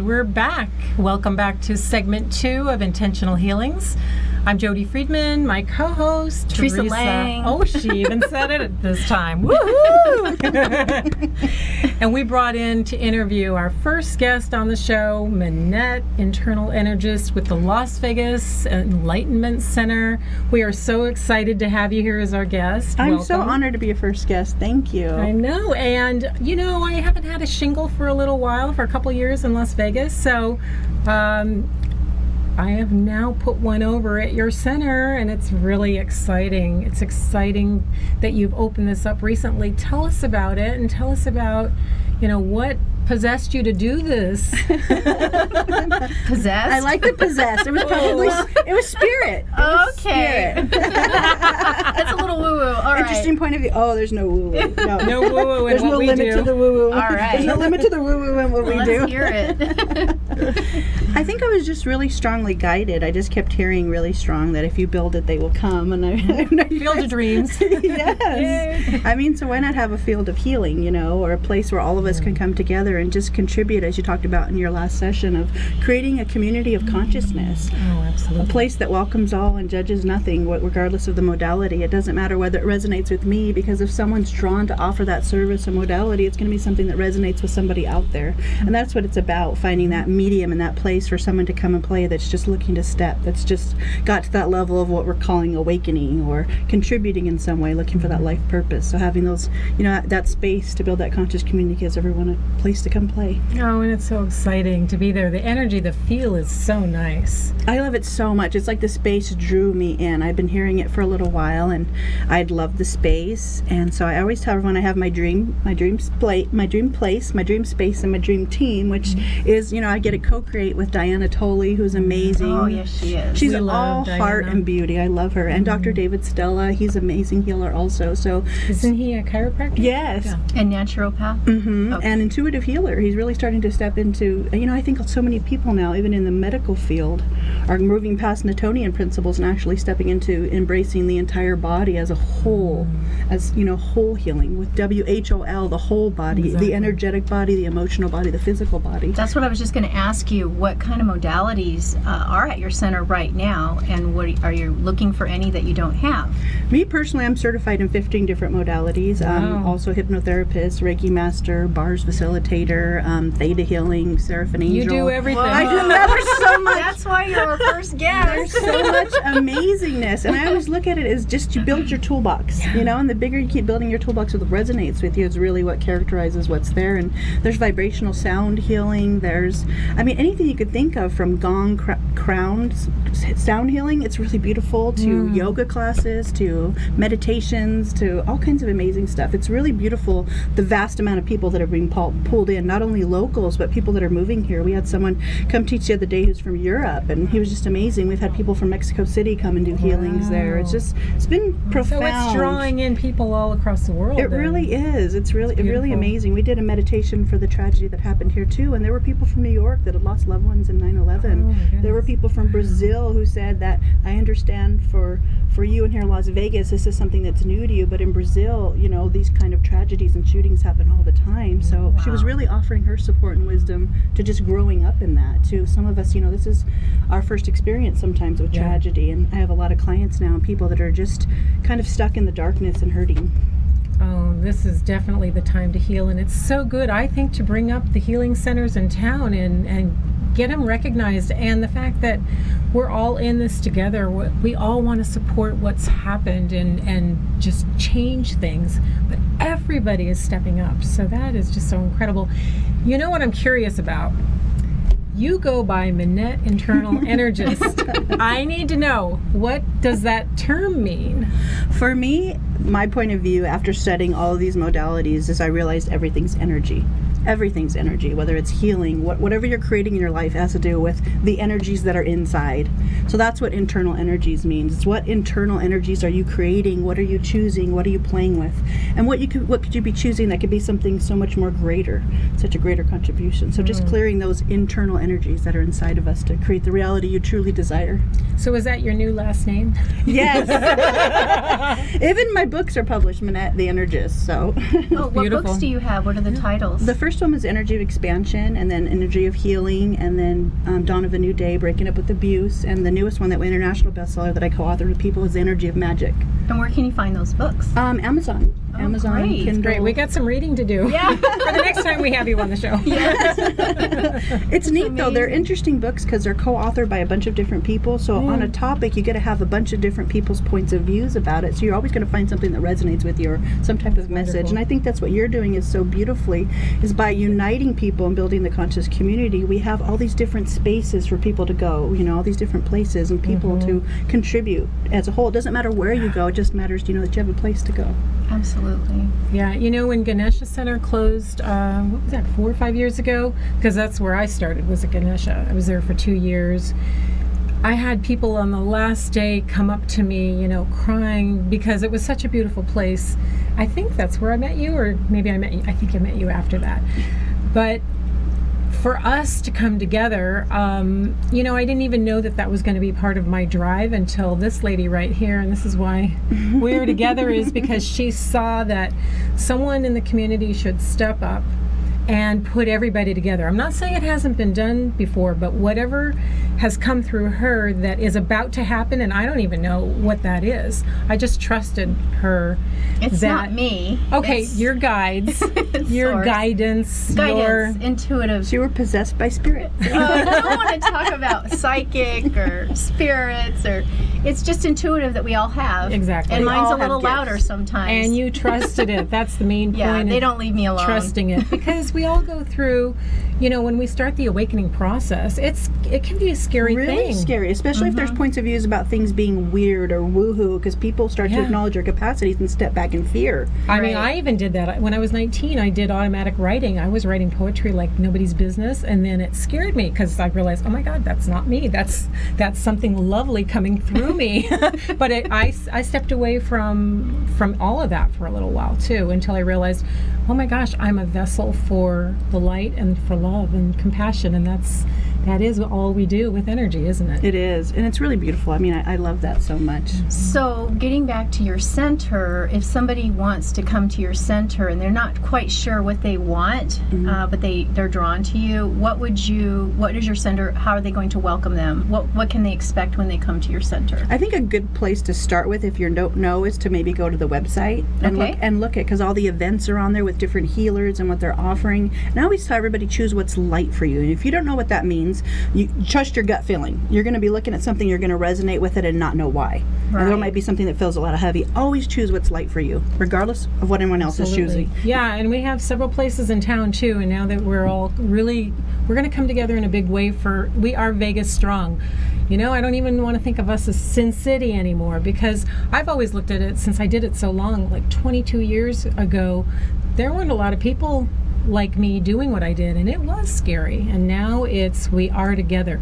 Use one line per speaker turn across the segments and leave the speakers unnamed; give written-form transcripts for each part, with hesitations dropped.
And we're back. Welcome back to segment 2 of Intentional Healings. I'm Jodi Friedman, my co-host,
Teresa Lang.
Oh, she even said it this time. Woohoo! And we brought in to interview our first guest on the show, Minette, internal energist with the Las Vegas Enlightenment Center. We are so excited to have you here as our guest.
I'm
Welcome.
so honored to be a first guest. Thank you.
I know. And, you know, I haven't had a shingle for a little while, for a couple years in Las Vegas. So, I have now put one over at your center, and it's really exciting. It's exciting that you've opened this up recently. Tell us about it, and tell us about, you know, what possessed you to do this.
Possessed?
I like the possessed. It was probably it was spirit. It was
Okay.
spirit.
That's a little woo-woo. All right.
Interesting point of view. Oh, there's no woo-woo. No,
No woo-woo in
There's
what
no
we
limit
do.
to the woo-woo.
All right.
There's no limit to the woo-woo in what we
Let's
do.
hear it.
I think I was just really strongly guided. I just kept hearing really strong that if you build it, they will come. And I
Field of Dreams.
Yes.
Yay.
I mean, so why not have a field of healing, you know, or a place where all of us can come together and just contribute, as you talked about in your last session, of creating a community of consciousness.
Oh,
A
absolutely.
place that welcomes all and judges nothing, regardless of the modality. It doesn't matter whether it resonates with me, because if someone's drawn to offer that service or modality, it's going to be something that resonates with somebody out there. And that's what it's about, finding that medium and that place for someone to come and play that's just looking to step, that's just got to that level of what we're calling awakening or contributing in some way, looking for that life purpose. So having those, you know, that space to build that conscious community gives everyone a place to come play.
Oh, and it's so exciting to be there. The energy, the feel is so nice.
I love it so much. It's like the space drew me in. I've been hearing it for a little while, and I'd love the space. And so I always tell everyone I have my dream place, my dream space, and my dream team, which is, you know, I get to co-create with Diana Tolley, who's amazing.
Oh, yes, she is.
She's
We love
all
Diana.
heart and beauty. I love her. And Dr. David Stella, he's an amazing healer also. So
Isn't he a chiropractor?
yes.
Yeah.
And naturopath? Okay.
And intuitive healer. He's really starting to step into, you know, I think so many people now, even in the medical field, are moving past Newtonian principles and actually stepping into embracing the entire body as a whole, as, you know, whole healing with WHOL, the whole body,
Exactly.
the energetic body, the emotional body, the physical body.
That's what I was just going to ask you. What kind of modalities are at your center right now, and what are you looking for any that you don't have?
Me personally, I'm certified in 15 different modalities.
Wow.
Also hypnotherapist, Reiki master, bars facilitator, theta healing, seraph and angel.
You do everything.
I do there's so much.
That's why you're our first
There's
guest.
so much amazingness, and I always look at it as just you build your toolbox, you know, and the bigger you keep building your toolbox, what resonates with you is really what characterizes what's there. And there's vibrational sound healing, there's, I mean, anything you could think of, from gong, crown, sound healing, it's really beautiful, to yoga classes, to meditations, to all kinds of amazing stuff. It's really beautiful, the vast amount of people that are being pulled in, not only locals, but people that are moving here. We had someone come teach the other day who's from Europe, and he was just amazing. We've had people from Mexico City come and do healings there. It's just, it's been profound.
So it's drawing in people all across the world.
It
then.
really is. It's really
beautiful.
amazing. We did a meditation for the tragedy that happened here too, and there were people from New York that had lost loved ones in 9/11.
Oh, my goodness.
There were people from Brazil who said that, I understand for you in here in Las Vegas, this is something that's new to you, but in Brazil, you know, these kind of tragedies and shootings happen all the time. So she was
Wow.
really offering her support and wisdom to just growing up in that too. Some of us, you know, this is our first experience sometimes with
Yeah.
tragedy, and I have a lot of clients now and people that are just kind of stuck in the darkness and hurting.
Oh, this is definitely the time to heal, and it's so good, I think, to bring up the healing centers in town and get them recognized, and the fact that we're all in this together. We all want to support what's happened and just change things, but everybody is stepping up, so that is just so incredible. You know what I'm curious about? You go by Minette Internal Energist. I need to know, what does that term mean?
For me, my point of view after studying all of these modalities is I realized everything's energy. Everything's energy, whether it's healing, whatever you're creating in your life has to do with the energies that are inside. So that's what internal energies means. It's what internal energies are you creating, what are you choosing, what are you playing with, and what could you be choosing that could be something so much more greater, such a greater contribution. So just clearing those internal energies that are inside of us to create the reality you truly desire.
So is that your new last name?
Yes. Even my books are published, Minette the Energist. So
Oh, what
Beautiful.
books do you have? What are the titles?
the first first one was Energy of Expansion, and then Energy of Healing, and then Dawn of a New Day, Breaking Up with Abuse, and the newest one that went international bestseller that I co-authored with people is Energy of Magic.
And where can you find those books?
Amazon.
Oh,
Amazon,
great.
Kindle.
Great. We got some reading to do.
Yeah.
For the next time we have you on the show.
It's neat though. They're
amazing.
interesting books because they're co-authored by a bunch of different people. So on a topic, you get to have a bunch of different people's points of views about it. So you're always going to find something that resonates with you or some type of message.
wonderful.
And I think that's what you're doing is so beautifully is by uniting people and building the conscious community. We have all these different spaces for people to go. You know, all these different places and people to contribute as a whole. It doesn't matter where you go. It just matters, that you have a place to go.
Absolutely.
Yeah, when Ganesha Center closed, what was that, 4 or 5 years ago? Because that's where I started, was at Ganesha. I was there for 2 years. I had people on the last day come up to me, crying because it was such a beautiful place. I think that's where I met you, or maybe I think I met you after that. But for us to come together, I didn't even know that was going to be part of my drive until this lady right here, and this is why we're together, is because she saw that someone in the community should step up and put everybody together. I'm not saying it hasn't been done before, but whatever has come through her that is about to happen, and I don't even know what that is. I just trusted her.
It's not me.
Okay,
It's
your guides, your
source.
guidance,
Intuitive.
So you were possessed by spirit.
I don't want to talk about psychic or spirits, or it's just intuitive that we all have.
Exactly.
And
We
mine's
all
a little
have
louder
gifts.
sometimes.
And you trusted it. That's the main point.
yeah, they
of
don't leave me alone.
trusting it, because we all go through, when we start the awakening process, it can be a scary
Really
thing.
scary, especially if there's points of views about things being weird or woohoo, because people start to
Yeah.
acknowledge their capacities and step back in fear.
I mean,
Right.
I even did that. When I was 19, I did automatic writing. I was writing poetry like nobody's business, and then it scared me because I realized, oh my God, that's not me. That's something lovely coming through me. But I stepped away from all of that for a little while too, until I realized, oh my gosh, I'm a vessel for the light and for love and compassion, and that is all we do with energy, isn't it?
It is, and it's really beautiful. I mean, I love that so much.
So, getting back to your center, if somebody wants to come to your center and they're not quite sure what they want, but they're drawn to you, what is your center? How are they going to welcome them? What can they expect when they come to your center?
I think a good place to start with, if you don't know, is to maybe go to the website and look at, because all the events are on there with different healers and what they're offering. And I always tell everybody, choose what's light for you. And if you don't know what that means, you trust your gut feeling. You're going to be looking at something, you're going to resonate with it and not know why.
Right.
And there might be something that feels a lot of heavy. Always choose what's light for you, regardless of what anyone else is choosing.
Yeah, and we have several places in town too, and now that we're going to come together in a big way we are Vegas strong. I don't even want to think of us as Sin City anymore, because I've always looked at it, since I did it so long, like 22 years ago, there weren't a lot of people like me doing what I did, and it was scary. And now we are together.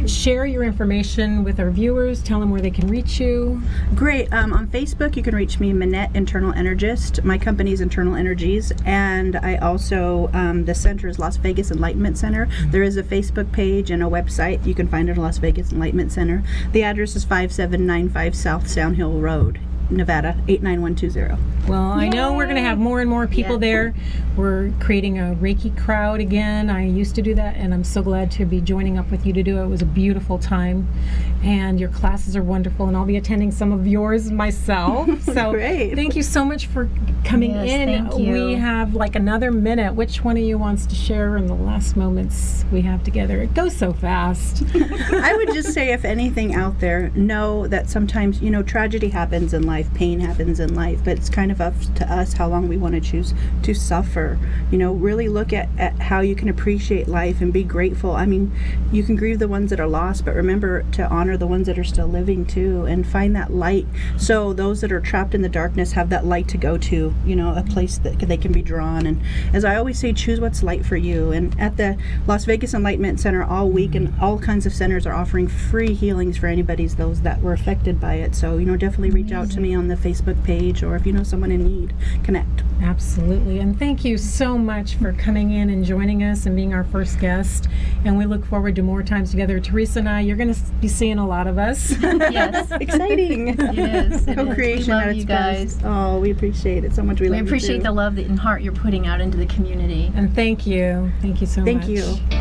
Share your information with our viewers. Tell them where they can reach you.
Great. On Facebook, you can reach me, Manette Internal Energist. My company is Internal Energies, and I also, the center is Las Vegas Enlightenment Center. There is a Facebook page and a website. You can find it at Las Vegas Enlightenment Center. The address is 5795 South Soundhill Road, Nevada, 89120.
Well, I know we're going to have more and more people there. We're creating a Reiki crowd again. I used to do that, and I'm so glad to be joining up with you to do it. It was a beautiful time, and your classes are wonderful, and I'll be attending some of yours myself. So
Great.
Thank you so much for coming
Yes,
in.
thank you.
We have like another minute. Which one of you wants to share in the last moments we have together? It goes so fast.
I would just say, if anything out there, know that sometimes, tragedy happens in life, pain happens in life, but it's kind of up to us how long we want to choose to suffer. Really look at how you can appreciate life and be grateful. I mean, you can grieve the ones that are lost, but remember to honor the ones that are still living too, and find that light. So those that are trapped in the darkness have that light to go to, a place that they can be drawn. And as I always say, choose what's light for you. And at the Las Vegas Enlightenment Center all week, and all kinds of centers are offering free healings for those that were affected by it. So, definitely reach out to me. me on the Facebook page, or if you know someone in need, connect.
Absolutely. And thank you so much for coming in and joining us and being our first guest. And we look forward to more times together. Teresa and I, you're going to be seeing a lot of us.
Yes.
Exciting.
It is.
Co-creation
We love
at its
you guys.
best. Oh, we appreciate it so much. We
We
love you
appreciate
too.
the love and heart you're putting out into the community.
And thank you. Thank you so much.
Thank you.